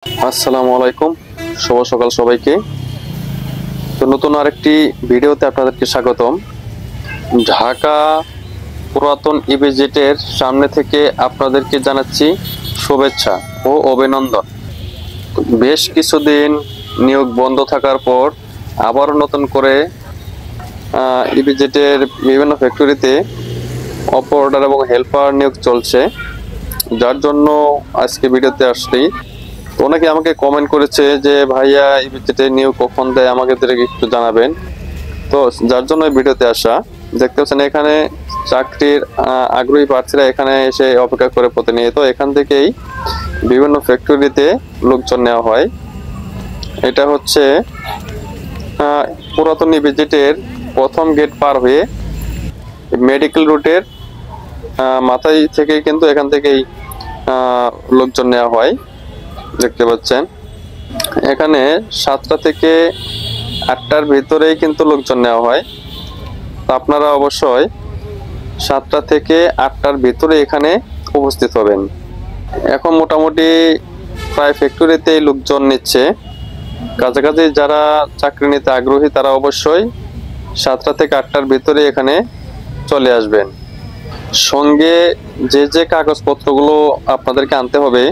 আসসালামু আলাইকুম, শুভ সকাল সবাইকে। তো নতুন আরেকটি ভিডিওতে আপনাদেরকে স্বাগতম। ঢাকা পুরাতন ইপিজেটের সামনে থেকে আপনাদেরকে জানাচ্ছি শুভেচ্ছা ও অভিনন্দন। বেশ কিছুদিন নিয়োগ বন্ধ থাকার পর আবারও নতুন করে ইপিজেটের বিভিন্ন ফ্যাক্টরিতে অপারেটর এবং হেল্পার নিয়োগ চলছে, যার জন্য আজকে ভিডিওতে আসছি। তো অনেকে আমাকে কমেন্ট করেছে যে ভাইয়া ইপিজেটে নিয়োগ কখন দেয়, আমাকে একটু জানাবেন। তো যার জন্য ভিডিওতে আসা। দেখতে পাচ্ছেন এখানে চাকরির আগ্রহী প্রার্থীরা এখানে এসে অপেক্ষা করে প্রতিনিয়ত। এখান থেকেই বিভিন্ন ফ্যাক্টরিতে লোকজন নেওয়া হয়। এটা হচ্ছে পুরাতন ইপিজেটের প্রথম গেট পার হয়ে মেডিকেল রুটের মাথায় থেকে কিন্তু এখান থেকেই লোকজন নেওয়া হয়। দেখতে পাচ্ছেন এখানে 7টা থেকে 8টার ভিতরেই কিন্তু লোকজন নেওয়া হয়। তো আপনারা অবশ্যই 7টা থেকে 8টার ভিতরে এখানে উপস্থিত হবেন। এখন মোটামুটি প্রায় ফ্যাক্টরিতেই লোকজন নিচ্ছে। কাছাকাছি যারা চাকরি নিতে আগ্রহী তারা অবশ্যই 7টা থেকে 8টার ভিতরে এখানে চলে আসবেন। সঙ্গে যে কাগজপত্রগুলো আপনাদেরকে আনতে হবে,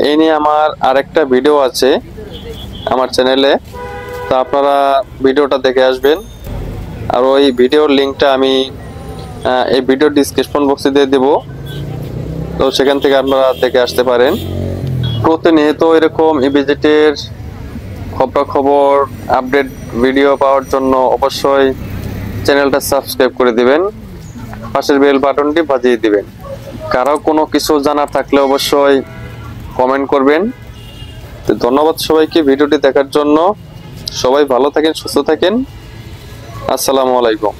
এই নিয়ে আমার আরেকটা ভিডিও আছে আমার চ্যানেলে। তো আপনারা ভিডিওটা দেখে আসবেন। আর ওই ভিডিওর লিঙ্কটা আমি এই ভিডিও ডিসক্রিপশন বক্সে দিয়ে দেব, তো সেখান থেকে আপনারা দেখে আসতে পারেন। প্রতিনিয়ত এরকম ইপিজেটের খবর আপডেট ভিডিও পাওয়ার জন্য অবশ্যই চ্যানেলটা সাবস্ক্রাইব করে দিবেন, পাশের বেল বাটনটি বাজিয়ে দিবেন। কারো কোনো কিছু জানার থাকলে অবশ্যই কমেন্ট করবেন। তো ধন্যবাদ সবাইকে ভিডিওটি দেখার জন্য। সবাই ভালো থাকেন, সুস্থ থাকেন। আসসালামু আলাইকুম।